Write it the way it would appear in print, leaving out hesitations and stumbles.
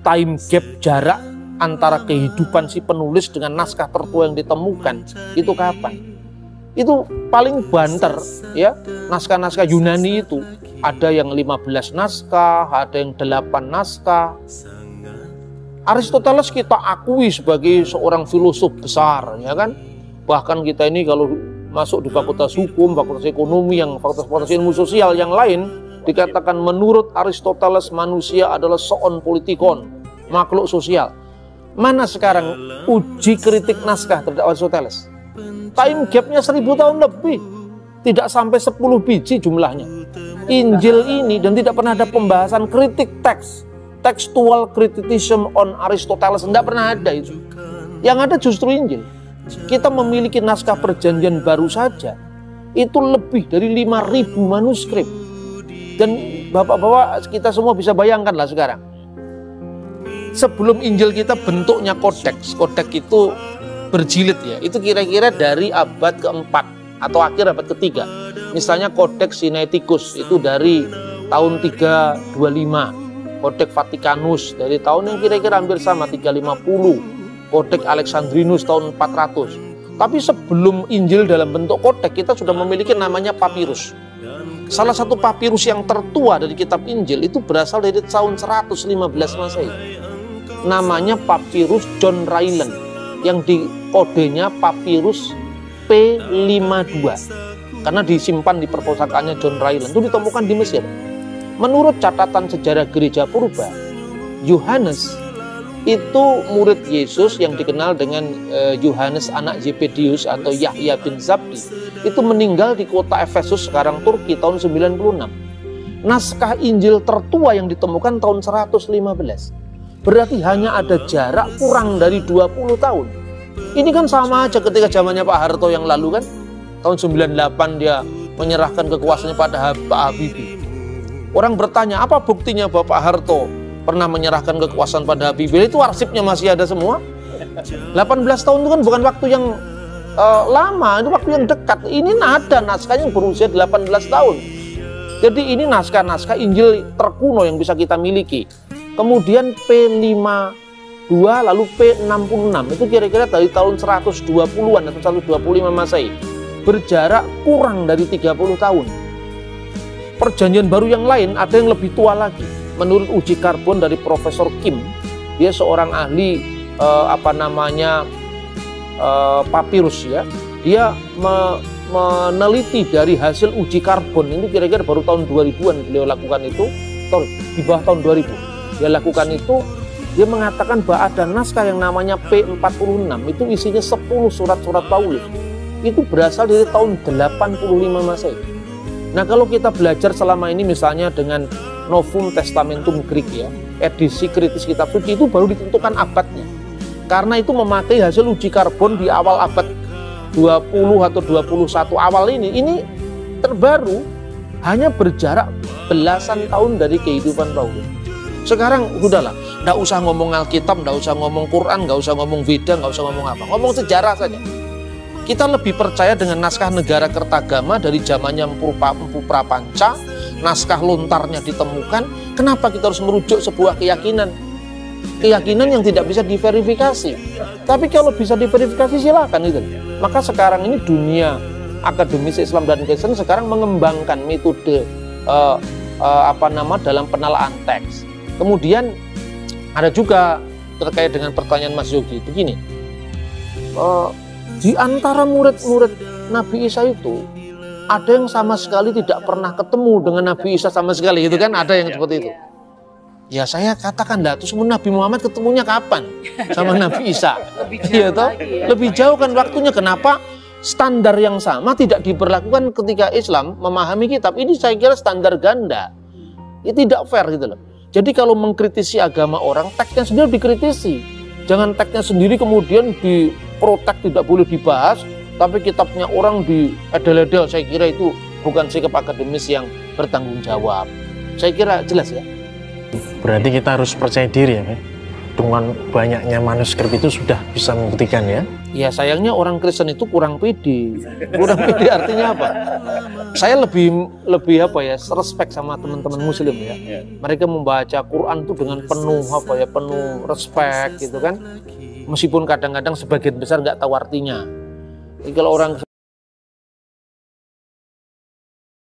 time gap, jarak antara kehidupan si penulis dengan naskah tertua yang ditemukan itu kapan? Itu paling banter ya, naskah-naskah Yunani itu ada yang 15 naskah, ada yang 8 naskah. Aristoteles kita akui sebagai seorang filosof besar, ya kan? Bahkan kita ini kalau masuk di fakultas hukum, fakultas ekonomi, yang fakultas ilmu sosial yang lain, dikatakan menurut Aristoteles manusia adalah soon politikon, makhluk sosial. Mana sekarang uji kritik naskah terhadap Aristoteles? Time gapnya 1000 tahun lebih, tidak sampai 10 biji jumlahnya. Injil ini, dan tidak pernah ada pembahasan kritik teks, textual criticism on Aristoteles, tidak pernah ada itu. Yang ada justru Injil. Kita memiliki naskah perjanjian baru saja, itu lebih dari 5.000 manuskrip. Dan bapak-bapak kita semua bisa bayangkan lah sekarang. Sebelum Injil kita bentuknya kodeks. Kodeks itu berjilid ya, itu kira-kira dari abad keempat atau akhir abad ketiga. Misalnya Codex Sinaiticus itu dari tahun 325, Codex Vaticanus dari tahun yang kira-kira hampir sama 350, Codex Alexandrinus tahun 400. Tapi sebelum Injil dalam bentuk kodeks, kita sudah memiliki namanya papirus. Salah satu papirus yang tertua dari kitab Injil itu berasal dari tahun 115 Masehi. Namanya papirus John Ryland, yang di kodenya papirus P52 karena disimpan di perpustakaannya John Ryland. Itu ditemukan di Mesir. Menurut catatan sejarah gereja purba, Yohanes itu murid Yesus yang dikenal dengan Yohanes anak Zebedius atau Yahya bin Zabdi, itu meninggal di kota Efesus sekarang Turki tahun 96. Naskah Injil tertua yang ditemukan tahun 115. Berarti hanya ada jarak kurang dari 20 tahun. Ini kan sama aja ketika zamannya Pak Harto yang lalu kan, tahun 98 dia menyerahkan kekuasaannya pada Pak Habibie. Orang bertanya, apa buktinya Bapak Harto pernah menyerahkan kekuasaan pada Habibie? Itu arsipnya masih ada semua. 18 tahun itu kan bukan waktu yang lama, itu waktu yang dekat. Ini ada naskah yang berusia 18 tahun. Jadi ini naskah-naskah Injil terkuno yang bisa kita miliki. Kemudian P52 lalu P66 itu kira-kira dari tahun 120-an atau 125 Masehi. Berjarak kurang dari 30 tahun. Perjanjian baru yang lain ada yang lebih tua lagi. Menurut uji karbon dari Profesor Kim, dia seorang ahli papirus ya. Dia meneliti dari hasil uji karbon ini kira-kira baru tahun 2000-an beliau lakukan itu, di bawah tahun 2000. Dia lakukan itu, dia mengatakan bahwa ada naskah yang namanya P46, itu isinya 10 surat-surat Paulus. Itu berasal dari tahun 85 Masehi. Nah, kalau kita belajar selama ini misalnya dengan Novum Testamentum Greek ya, edisi kritis kitab suci, itu baru ditentukan abadnya. Karena itu memakai hasil uji karbon di awal abad 20 atau 21 awal ini terbaru, hanya berjarak belasan tahun dari kehidupan Paulus. Sekarang udahlah, nggak usah ngomong Alkitab, nggak usah ngomong Quran, nggak usah ngomong Veda, nggak usah ngomong apa, ngomong sejarah saja. Kita lebih percaya dengan naskah negara Kertagama dari zamannya Empu Prapanca, naskah lontarnya ditemukan. Kenapa kita harus merujuk sebuah keyakinan? Keyakinan yang tidak bisa diverifikasi. Tapi kalau bisa diverifikasi silakan itu. Maka sekarang ini dunia akademis Islam dan Kristen sekarang mengembangkan metode dalam penelaan teks. Kemudian ada juga terkait dengan pertanyaan Mas Yogi, begini, di antara murid-murid Nabi Isa itu ada yang sama sekali tidak pernah ketemu dengan Nabi Isa sama sekali, itu kan ada yang seperti itu. Ya saya katakan lah, terus Nabi Muhammad ketemunya kapan sama Nabi Isa? Iya toh? Lebih jauh kan waktunya. Kenapa standar yang sama tidak diberlakukan ketika Islam memahami kitab? Ini saya kira standar ganda. Ini tidak fair gitu loh. Jadi kalau mengkritisi agama orang, teksnya sendiri dikritisi. Jangan teksnya sendiri kemudian diprotek, tidak boleh dibahas, tapi kitabnya orang diedel-edel. Saya kira itu bukan sikap akademis yang bertanggung jawab. Saya kira jelas ya. Berarti kita harus percaya diri ya, Pak? dengan banyaknya manuskrip itu sudah bisa membuktikan ya? Ya sayangnya orang Kristen itu kurang pede. Kurang pede artinya apa? Saya lebih apa ya, respect sama teman-teman Muslim ya. Mereka membaca Quran itu dengan penuh apa ya, penuh respect gitu kan. Meskipun kadang-kadang sebagian besar nggak tahu artinya. Jadi kalau orang